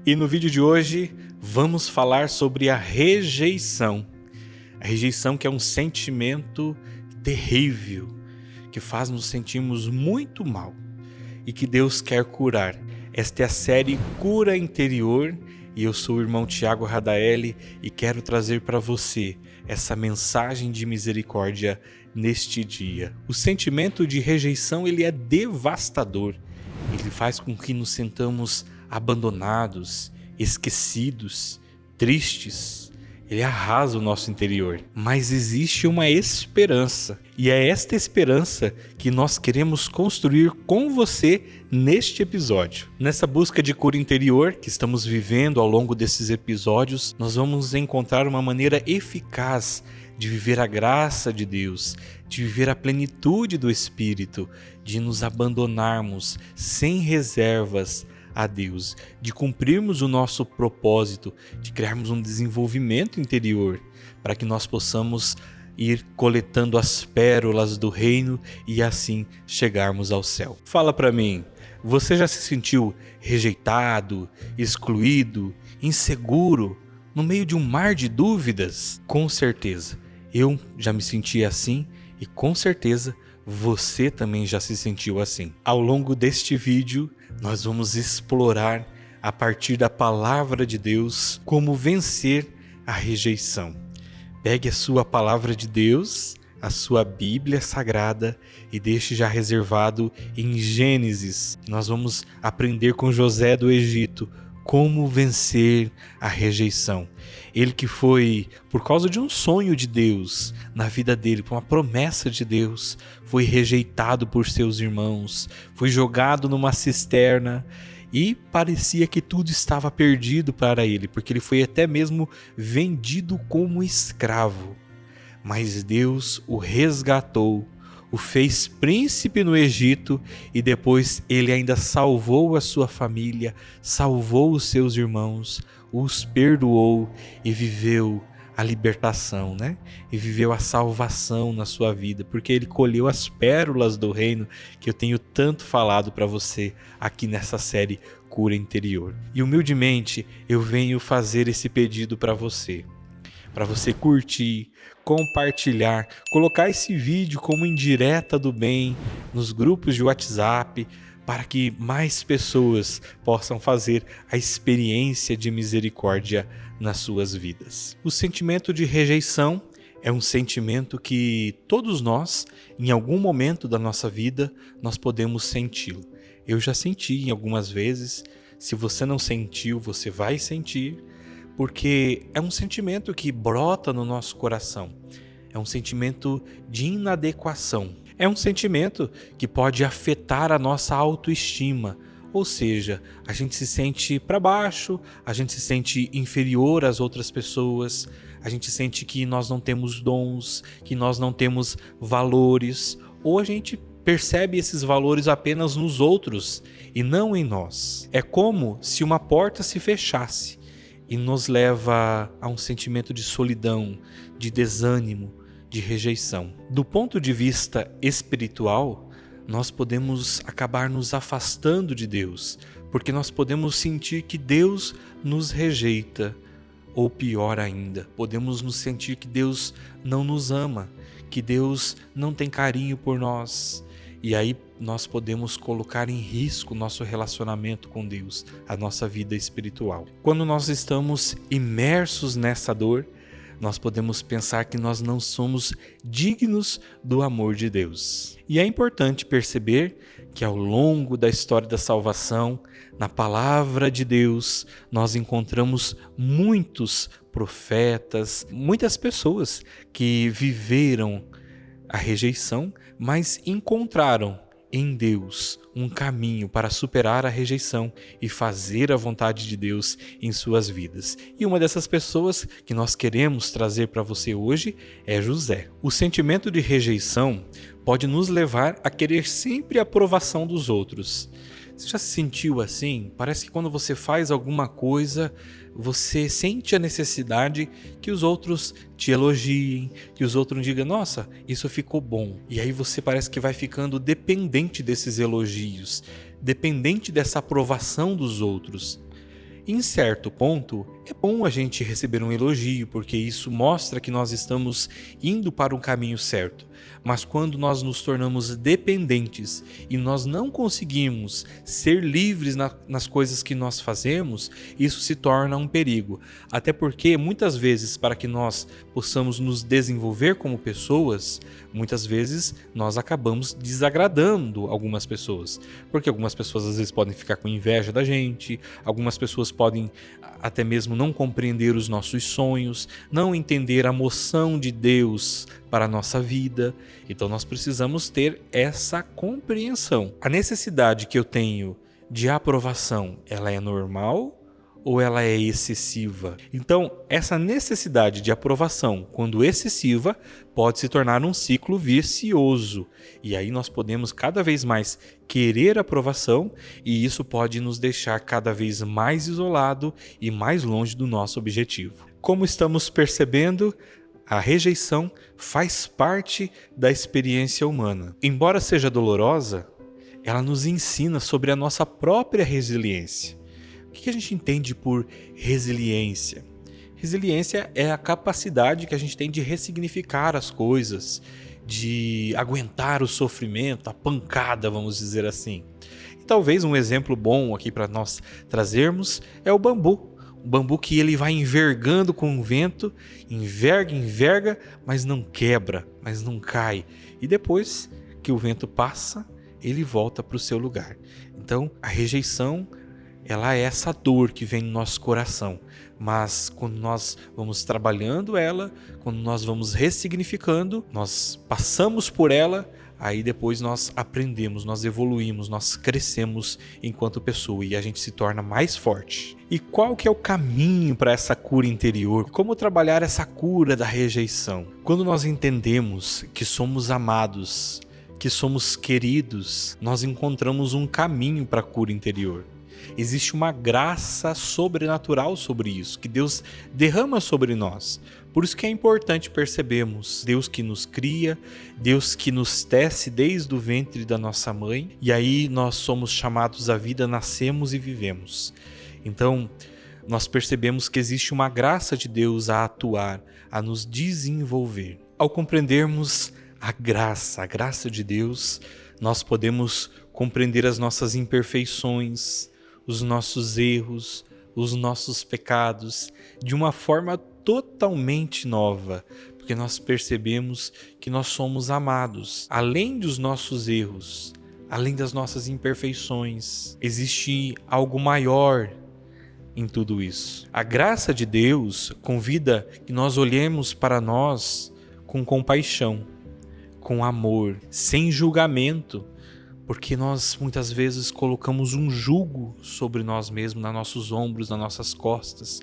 E no vídeo de hoje vamos falar sobre a rejeição. A rejeição que é um sentimento terrível, que faz nos sentirmos muito mal e que Deus quer curar. Esta é a série Cura Interior e eu sou o irmão Tiago Radaeli e quero trazer para você essa mensagem de misericórdia neste dia. O sentimento de rejeição ele é devastador. Ele faz com que nos sintamos abandonados, esquecidos, tristes. Ele arrasa o nosso interior. Mas existe uma esperança. E é esta esperança que nós queremos construir com você neste episódio. Nessa busca de cura interior que estamos vivendo ao longo desses episódios, nós vamos encontrar uma maneira eficaz de viver a graça de Deus, de viver a plenitude do Espírito, de nos abandonarmos sem reservas a Deus, de cumprirmos o nosso propósito, de criarmos um desenvolvimento interior, para que nós possamos ir coletando as pérolas do reino e assim chegarmos ao céu. Fala para mim, você já se sentiu rejeitado, excluído, inseguro, no meio de um mar de dúvidas? Com certeza, eu já me senti assim e com certeza você também já se sentiu assim. Ao longo deste vídeo, nós vamos explorar, a partir da palavra de Deus, como vencer a rejeição. Pegue a sua palavra de Deus, a sua Bíblia Sagrada e deixe já reservado em Gênesis. Nós vamos aprender com José do Egito como vencer a rejeição. Ele que foi, por causa de um sonho de Deus na vida dele, por uma promessa de Deus, foi rejeitado por seus irmãos, foi jogado numa cisterna e parecia que tudo estava perdido para ele, porque ele foi até mesmo vendido como escravo. Mas Deus o resgatou, o fez príncipe no Egito e depois ele ainda salvou a sua família, salvou os seus irmãos, os perdoou e viveu a libertação, né? E viveu a salvação na sua vida, porque ele colheu as pérolas do reino que eu tenho tanto falado para você aqui nessa série Cura Interior. E humildemente eu venho fazer esse pedido para você curtir, compartilhar, colocar esse vídeo como indireta do bem nos grupos de WhatsApp, para que mais pessoas possam fazer a experiência de misericórdia nas suas vidas. O sentimento de rejeição é um sentimento que todos nós, em algum momento da nossa vida, nós podemos senti-lo. Eu já senti em algumas vezes, se você não sentiu, você vai sentir, porque é um sentimento que brota no nosso coração, é um sentimento de inadequação, é um sentimento que pode afetar a nossa autoestima, ou seja, a gente se sente para baixo, a gente se sente inferior às outras pessoas, a gente sente que nós não temos dons, que nós não temos valores, ou a gente percebe esses valores apenas nos outros e não em nós. É como se uma porta se fechasse e nos leva a um sentimento de solidão, de desânimo, de rejeição. Do ponto de vista espiritual, nós podemos acabar nos afastando de Deus, porque nós podemos sentir que Deus nos rejeita, ou pior ainda, podemos nos sentir que Deus não nos ama, que Deus não tem carinho por nós. E aí nós podemos colocar em risco o nosso relacionamento com Deus, a nossa vida espiritual. Quando nós estamos imersos nessa dor, nós podemos pensar que nós não somos dignos do amor de Deus. E é importante perceber que ao longo da história da salvação, na palavra de Deus, nós encontramos muitos profetas, muitas pessoas que viveram a rejeição, mas encontraram em Deus um caminho para superar a rejeição e fazer a vontade de Deus em suas vidas. E uma dessas pessoas que nós queremos trazer para você hoje é José. O sentimento de rejeição pode nos levar a querer sempre a aprovação dos outros. Você já se sentiu assim? Parece que quando você faz alguma coisa, você sente a necessidade que os outros te elogiem, que os outros digam, nossa, isso ficou bom. E aí você parece que vai ficando dependente desses elogios, dependente dessa aprovação dos outros. Em certo ponto, é bom a gente receber um elogio, porque isso mostra que nós estamos indo para um caminho certo. Mas quando nós nos tornamos dependentes e nós não conseguimos ser livres nas coisas que nós fazemos, isso se torna um perigo. Até porque, muitas vezes, para que nós possamos nos desenvolver como pessoas, muitas vezes nós acabamos desagradando algumas pessoas. Porque algumas pessoas às vezes podem ficar com inveja da gente, algumas pessoas podem até mesmo não compreender os nossos sonhos, não entender a moção de Deus para a nossa vida. Então nós precisamos ter essa compreensão. A necessidade que eu tenho de aprovação, ela é normal ou ela é excessiva? Então, essa necessidade de aprovação, quando excessiva, pode se tornar um ciclo vicioso. E aí nós podemos cada vez mais querer aprovação e isso pode nos deixar cada vez mais isolado e mais longe do nosso objetivo. Como estamos percebendo, a rejeição faz parte da experiência humana. Embora seja dolorosa, ela nos ensina sobre a nossa própria resiliência. O que a gente entende por resiliência? Resiliência é a capacidade que a gente tem de ressignificar as coisas, de aguentar o sofrimento, a pancada, vamos dizer assim. E talvez um exemplo bom aqui para nós trazermos é o bambu. O bambu que ele vai envergando com o vento, enverga, mas não quebra, mas não cai. E depois que o vento passa, ele volta para o seu lugar. Então, a rejeição, ela é essa dor que vem no nosso coração. Mas quando nós vamos trabalhando ela, quando nós vamos ressignificando, nós passamos por ela, aí depois nós aprendemos, nós evoluímos, nós crescemos enquanto pessoa e a gente se torna mais forte. E qual que é o caminho para essa cura interior? Como trabalhar essa cura da rejeição? Quando nós entendemos que somos amados, que somos queridos, nós encontramos um caminho para a cura interior. Existe uma graça sobrenatural sobre isso, que Deus derrama sobre nós. Por isso que é importante percebermos Deus que nos cria, Deus que nos tece desde o ventre da nossa mãe, e aí nós somos chamados à vida, nascemos e vivemos. Então, nós percebemos que existe uma graça de Deus a atuar, a nos desenvolver. Ao compreendermos a graça de Deus, nós podemos compreender as nossas imperfeições, os nossos erros, os nossos pecados, de uma forma totalmente nova, porque nós percebemos que nós somos amados. Além dos nossos erros, além das nossas imperfeições, existe algo maior em tudo isso. A graça de Deus convida que nós olhemos para nós com compaixão, com amor, sem julgamento, porque nós muitas vezes colocamos um jugo sobre nós mesmos, nos nossos ombros, nas nossas costas,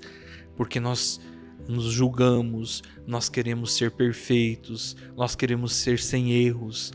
porque nós nos julgamos, nós queremos ser perfeitos, nós queremos ser sem erros,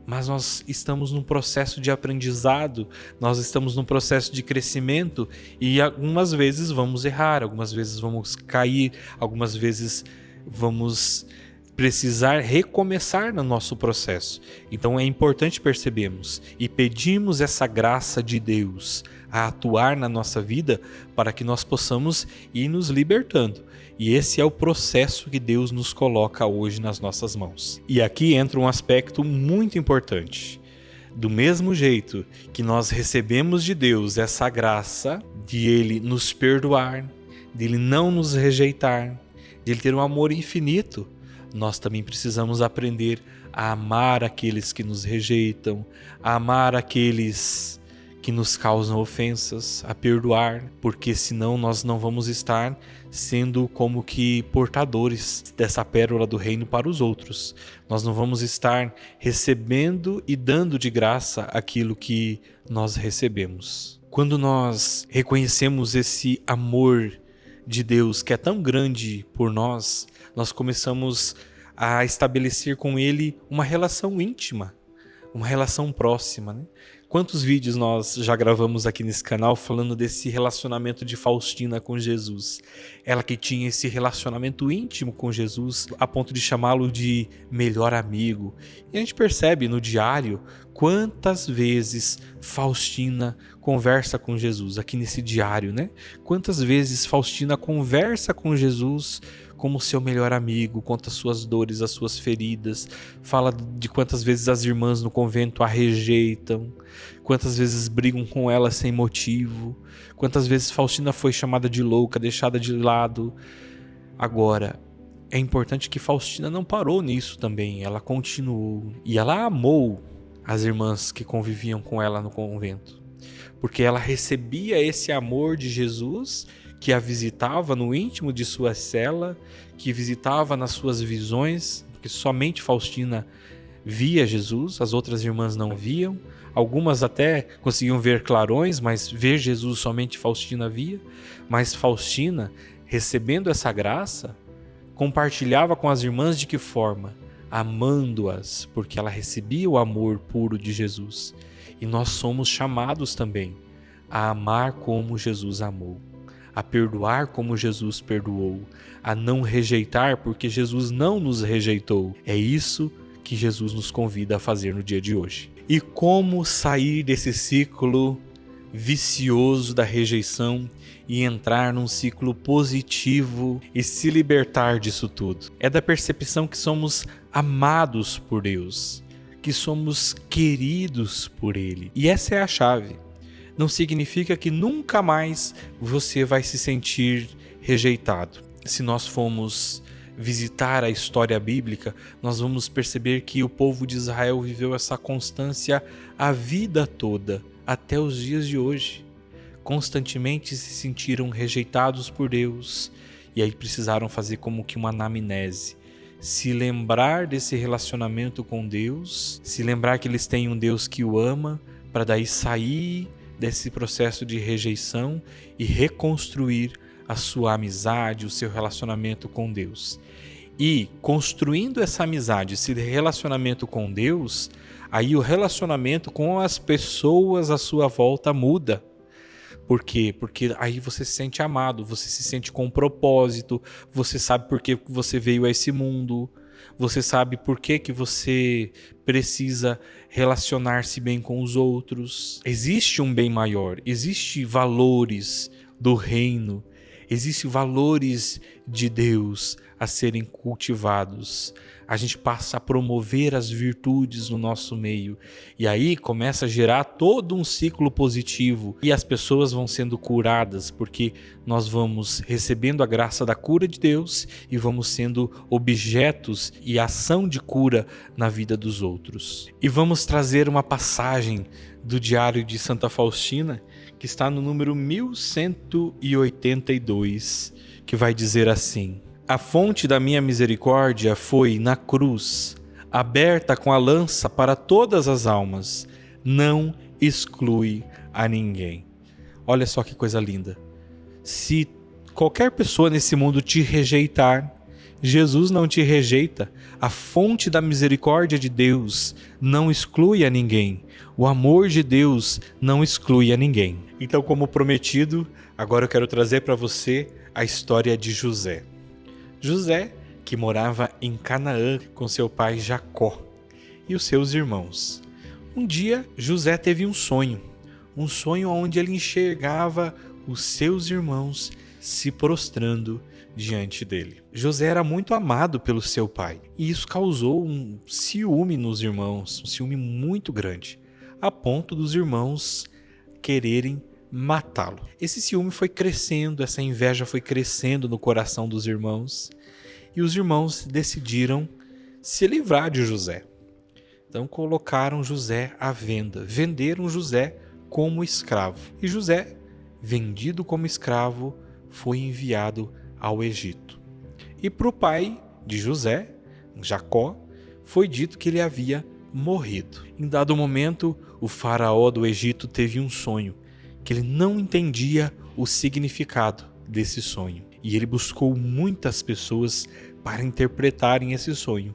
mas nós estamos num processo de aprendizado, nós estamos num processo de crescimento e algumas vezes vamos errar, algumas vezes vamos cair, algumas vezes vamos precisar recomeçar no nosso processo. Então é importante percebermos e pedimos essa graça de Deus a atuar na nossa vida para que nós possamos ir nos libertando. E esse é o processo que Deus nos coloca hoje nas nossas mãos. E aqui entra um aspecto muito importante. Do mesmo jeito que nós recebemos de Deus essa graça de Ele nos perdoar, de Ele não nos rejeitar, de Ele ter um amor infinito, nós também precisamos aprender a amar aqueles que nos rejeitam, a amar aqueles que nos causam ofensas, a perdoar, porque senão nós não vamos estar sendo como que portadores dessa pérola do reino para os outros. Nós não vamos estar recebendo e dando de graça aquilo que nós recebemos. Quando nós reconhecemos esse amor de Deus que é tão grande por nós, nós começamos a estabelecer com Ele uma relação íntima, uma relação próxima, né? Quantos vídeos nós já gravamos aqui nesse canal falando desse relacionamento de Faustina com Jesus? Ela que tinha esse relacionamento íntimo com Jesus, a ponto de chamá-lo de melhor amigo. E a gente percebe no diário quantas vezes Faustina conversa com Jesus, aqui nesse diário, né? Quantas vezes Faustina conversa com Jesus como seu melhor amigo, conta as suas dores, as suas feridas, fala de quantas vezes as irmãs no convento a rejeitam, quantas vezes brigam com ela sem motivo, quantas vezes Faustina foi chamada de louca, deixada de lado. Agora, é importante que Faustina não parou nisso também, ela continuou e ela amou as irmãs que conviviam com ela no convento, porque ela recebia esse amor de Jesus, que a visitava no íntimo de sua cela, que visitava nas suas visões, porque somente Faustina via Jesus, as outras irmãs não viam, algumas até conseguiam ver clarões, mas ver Jesus somente Faustina via. Mas Faustina, recebendo essa graça, compartilhava com as irmãs de que forma? Amando-as, porque ela recebia o amor puro de Jesus. E nós somos chamados também a amar como Jesus amou, a perdoar como Jesus perdoou, a não rejeitar porque Jesus não nos rejeitou. É isso que Jesus nos convida a fazer no dia de hoje. E como sair desse ciclo vicioso da rejeição e entrar num ciclo positivo e se libertar disso tudo? É da percepção que somos amados por Deus, que somos queridos por Ele. E essa é a chave. Não significa que nunca mais você vai se sentir rejeitado. Se nós formos visitar a história bíblica, nós vamos perceber que o povo de Israel viveu essa constância a vida toda, até os dias de hoje. Constantemente se sentiram rejeitados por Deus e aí precisaram fazer como que uma anamnese. Se lembrar desse relacionamento com Deus, se lembrar que eles têm um Deus que o ama, para daí sair desse processo de rejeição e reconstruir a sua amizade, o seu relacionamento com Deus. E construindo essa amizade, esse relacionamento com Deus, aí o relacionamento com as pessoas à sua volta muda. Por quê? Porque aí você se sente amado, você se sente com um propósito, você sabe por que você veio a esse mundo, você sabe por que você precisa relacionar-se bem com os outros. Existe um bem maior, existem valores do reino, existem valores de Deus a serem cultivados. A gente passa a promover as virtudes no nosso meio e aí começa a gerar todo um ciclo positivo e as pessoas vão sendo curadas porque nós vamos recebendo a graça da cura de Deus e vamos sendo objetos e ação de cura na vida dos outros. E vamos trazer uma passagem do Diário de Santa Faustina que está no número 1182, que vai dizer assim: a fonte da minha misericórdia foi na cruz, aberta com a lança para todas as almas, não exclui a ninguém. Olha só que coisa linda. Se qualquer pessoa nesse mundo te rejeitar, Jesus não te rejeita. A fonte da misericórdia de Deus não exclui a ninguém. O amor de Deus não exclui a ninguém. Então, como prometido, agora eu quero trazer para você a história de José. José, que morava em Canaã com seu pai Jacó e os seus irmãos. Um dia, José teve um sonho onde ele enxergava os seus irmãos se prostrando diante dele. José era muito amado pelo seu pai e isso causou um ciúme nos irmãos, um ciúme muito grande, a ponto dos irmãos quererem matá-lo. Esse ciúme foi crescendo, essa inveja foi crescendo no coração dos irmãos e os irmãos decidiram se livrar de José. Então colocaram José à venda, venderam José como escravo. E José, vendido como escravo, foi enviado ao Egito. E para o pai de José, Jacó, foi dito que ele havia morrido. Em dado momento, o faraó do Egito teve um sonho, que ele não entendia o significado desse sonho. E ele buscou muitas pessoas para interpretarem esse sonho.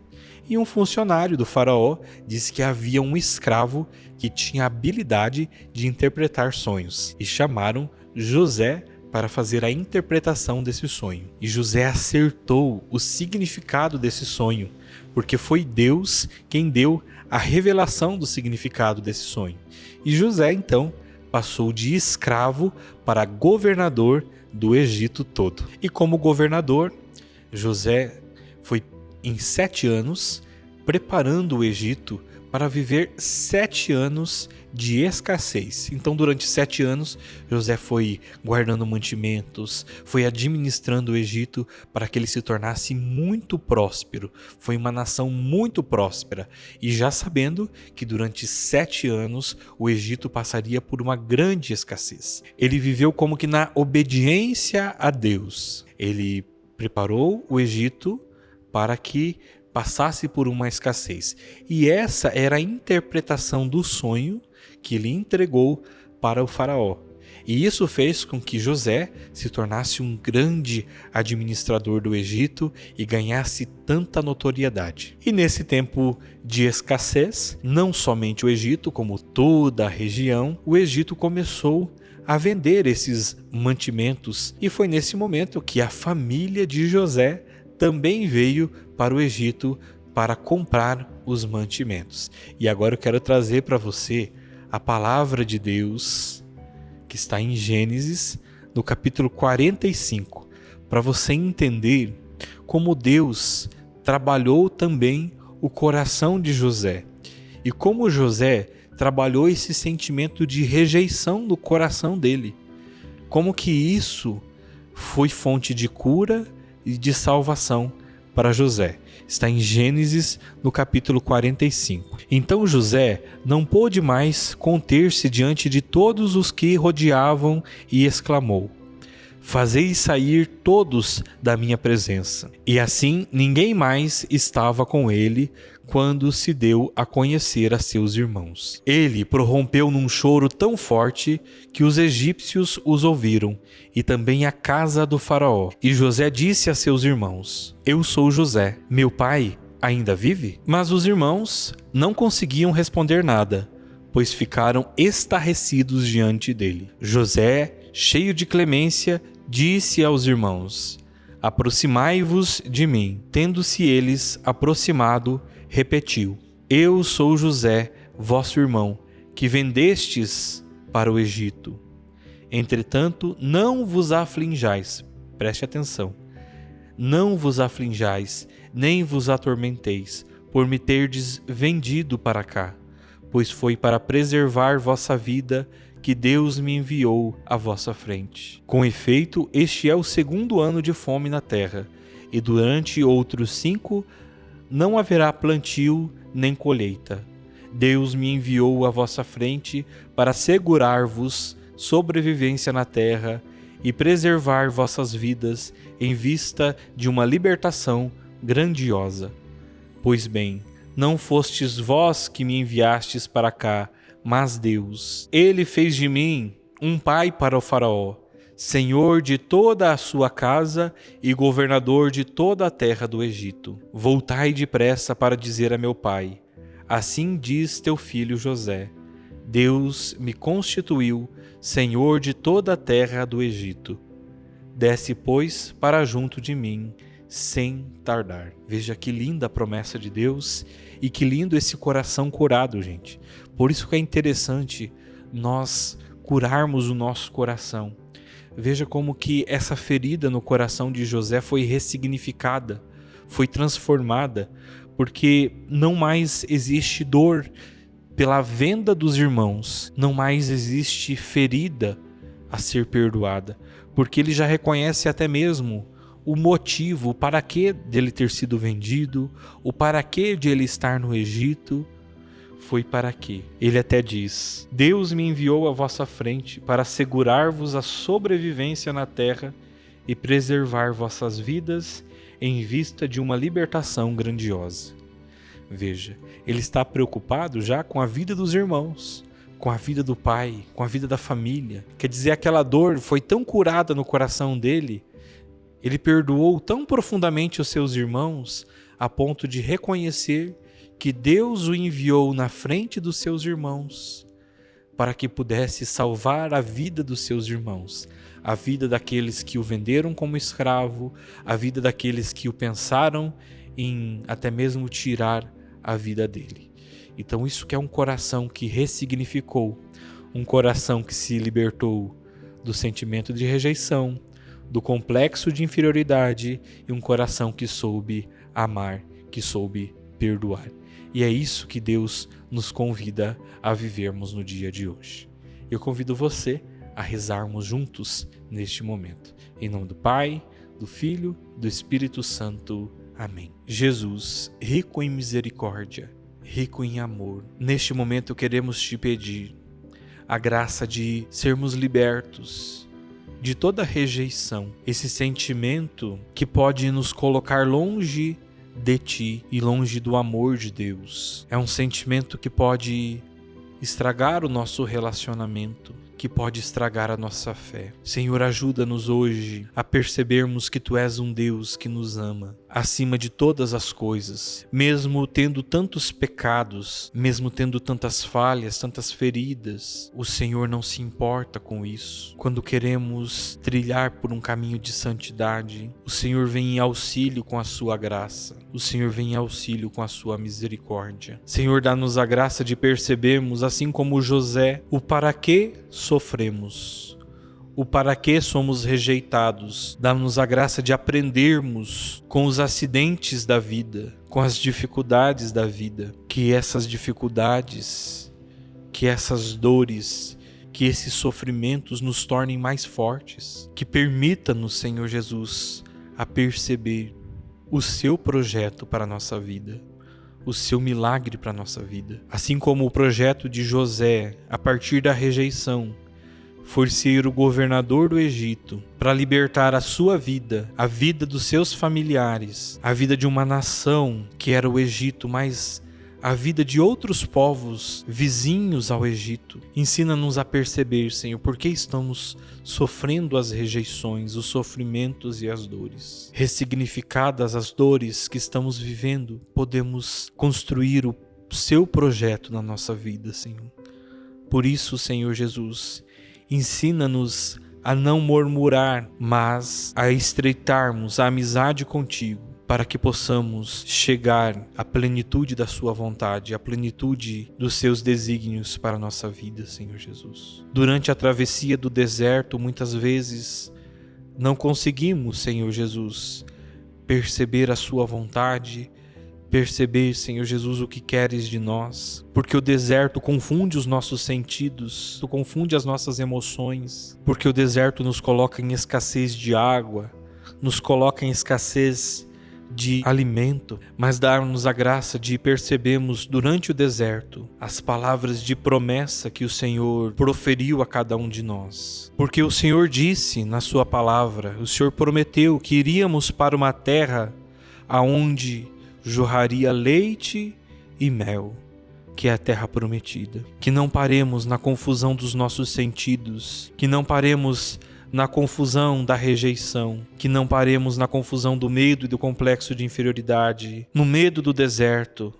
E um funcionário do faraó disse que havia um escravo que tinha a habilidade de interpretar sonhos, e chamaram José para fazer a interpretação desse sonho. E José acertou o significado desse sonho, porque foi Deus quem deu a revelação do significado desse sonho. E José, então, passou de escravo para governador do Egito todo. E como governador, José foi em 7 anos preparando o Egito para viver 7 anos de escassez. Então, durante 7 anos, José foi guardando mantimentos, foi administrando o Egito para que ele se tornasse muito próspero. Foi uma nação muito próspera. E já sabendo que durante 7 anos o Egito passaria por uma grande escassez. Ele viveu como que na obediência a Deus. Ele preparou o Egito para que passasse por uma escassez. E essa era a interpretação do sonho que ele entregou para o faraó. E isso fez com que José se tornasse um grande administrador do Egito e ganhasse tanta notoriedade. E nesse tempo de escassez, não somente o Egito, como toda a região, o Egito começou a vender esses mantimentos. E foi nesse momento que a família de José também veio para o Egito para comprar os mantimentos. E agora eu quero trazer para você a palavra de Deus que está em Gênesis, no capítulo 45, para você entender como Deus trabalhou também o coração de José e como José trabalhou esse sentimento de rejeição no coração dele. Como que isso foi fonte de cura e de salvação para José. Está em Gênesis, no capítulo 45. Então José não pôde mais conter-se diante de todos os que rodeavam e exclamou: Fazei sair todos da minha presença. E assim ninguém mais estava com ele quando se deu a conhecer a seus irmãos. Ele prorrompeu num choro tão forte que os egípcios os ouviram, e também a casa do faraó. E José disse a seus irmãos: Eu sou José, meu pai ainda vive? Mas os irmãos não conseguiam responder nada, pois ficaram estarrecidos diante dele. José, cheio de clemência, disse aos irmãos: Aproximai-vos de mim. Tendo-se eles aproximado, repetiu: Eu sou José, vosso irmão, que vendestes para o Egito. Entretanto, não vos aflinjais. Preste atenção. Não vos aflinjais, nem vos atormenteis, por me terdes vendido para cá, pois foi para preservar vossa vida que Deus me enviou à vossa frente. Com efeito, este é o 2º ano de fome na terra, e durante outros 5 não haverá plantio nem colheita. Deus me enviou à vossa frente para assegurar-vos sobrevivência na terra e preservar vossas vidas em vista de uma libertação grandiosa. Pois bem, não fostes vós que me enviastes para cá, mas Deus. Ele fez de mim um pai para o faraó, senhor de toda a sua casa e governador de toda a terra do Egito. Voltai depressa para dizer a meu pai: Assim diz teu filho José: Deus me constituiu senhor de toda a terra do Egito. Desce, pois, para junto de mim, sem tardar. Veja que linda a promessa de Deus e que lindo esse coração curado, gente. Por isso que é interessante nós curarmos o nosso coração. Veja como que essa ferida no coração de José foi ressignificada, foi transformada, porque não mais existe dor pela venda dos irmãos, não mais existe ferida a ser perdoada, porque ele já reconhece até mesmo o motivo, o para que dele ter sido vendido, o para que de ele estar no Egito, foi para quê? Ele até diz: Deus me enviou à vossa frente para assegurar-vos a sobrevivência na terra e preservar vossas vidas em vista de uma libertação grandiosa. Veja, ele está preocupado já com a vida dos irmãos, com a vida do pai, com a vida da família. Quer dizer, aquela dor foi tão curada no coração dele Ele perdoou tão profundamente os seus irmãos a ponto de reconhecer que Deus o enviou na frente dos seus irmãos para que pudesse salvar a vida dos seus irmãos, a vida daqueles que o venderam como escravo, a vida daqueles que o pensaram em até mesmo tirar a vida dele. Então isso que é um coração que ressignificou, um coração que se libertou do sentimento de rejeição, do complexo de inferioridade e um coração que soube amar, que soube perdoar. E é isso que Deus nos convida a vivermos no dia de hoje. Eu convido você a rezarmos juntos neste momento. Em nome do Pai, do Filho e do Espírito Santo. Amém. Jesus, rico em misericórdia, rico em amor, neste momento queremos te pedir a graça de sermos libertos de toda rejeição, esse sentimento que pode nos colocar longe de ti e longe do amor de Deus. É um sentimento que pode estragar o nosso relacionamento, que pode estragar a nossa fé. Senhor, ajuda-nos hoje a percebermos que Tu és um Deus que nos ama acima de todas as coisas, mesmo tendo tantos pecados, mesmo tendo tantas falhas, tantas feridas. O Senhor não se importa com isso. Quando queremos trilhar por um caminho de santidade, o Senhor vem em auxílio com a Sua graça. O Senhor vem em auxílio com a Sua misericórdia. Senhor, dá-nos a graça de percebermos, assim como José, o para que sofremos, o para que somos rejeitados. Dá-nos a graça de aprendermos com os acidentes da vida, com as dificuldades da vida, que essas dificuldades, que essas dores, que esses sofrimentos nos tornem mais fortes, que permita-nos, Senhor Jesus, a perceber o Seu projeto para a nossa vida, o Seu milagre para a nossa vida. Assim como o projeto de José, a partir da rejeição, foi ser o governador do Egito para libertar a sua vida, a vida dos seus familiares, a vida de uma nação que era o Egito, mas a vida de outros povos vizinhos ao Egito. Ensina-nos a perceber, Senhor, por que estamos sofrendo as rejeições, os sofrimentos e as dores. Ressignificadas as dores que estamos vivendo, podemos construir o Seu projeto na nossa vida, Senhor. Por isso, Senhor Jesus, ensina-nos a não murmurar, mas a estreitarmos a amizade contigo, para que possamos chegar à plenitude da Sua vontade, à plenitude dos Seus desígnios para a nossa vida, Senhor Jesus. Durante a travessia do deserto, muitas vezes não conseguimos, Senhor Jesus, perceber a Sua vontade, perceber, Senhor Jesus, o que queres de nós, porque o deserto confunde os nossos sentidos, confunde as nossas emoções, porque o deserto nos coloca em escassez de água, nos coloca em escassez de alimento, mas dá-nos a graça de percebermos durante o deserto as palavras de promessa que o Senhor proferiu a cada um de nós. Porque o Senhor disse na Sua palavra, o Senhor prometeu que iríamos para uma terra aonde jorraria leite e mel, que é a terra prometida. Que não paremos na confusão dos nossos sentidos, que não paremos na confusão da rejeição, que não paremos na confusão do medo e do complexo de inferioridade, no medo do deserto,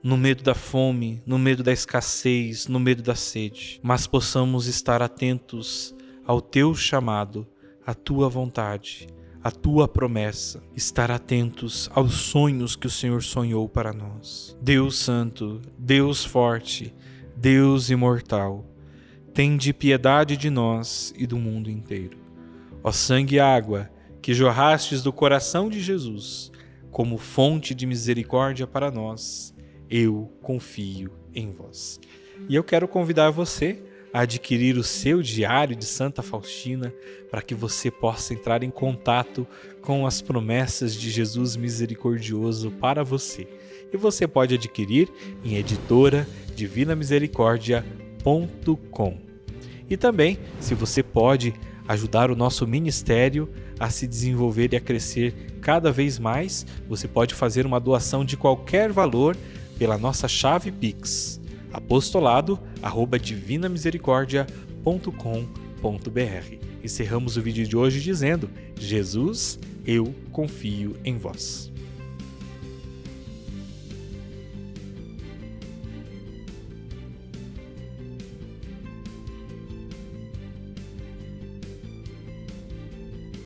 no medo da fome, no medo da escassez, no medo da sede, mas possamos estar atentos ao Teu chamado, à Tua vontade, à Tua promessa, estar atentos aos sonhos que o Senhor sonhou para nós. Deus Santo, Deus forte, Deus imortal, tende piedade de nós e do mundo inteiro. Ó sangue e água que jorrastes do coração de Jesus, como fonte de misericórdia para nós, eu confio em vós. E eu quero convidar você a adquirir o seu diário de Santa Faustina para que você possa entrar em contato com as promessas de Jesus misericordioso para você. E você pode adquirir em editora-divinamisericórdia.com. E também, se você pode ajudar o nosso ministério a se desenvolver e a crescer cada vez mais, você pode fazer uma doação de qualquer valor pela nossa chave Pix, apostolado@divinamisericordia.com.br. encerramos o vídeo de hoje dizendo: Jesus, eu confio em vós.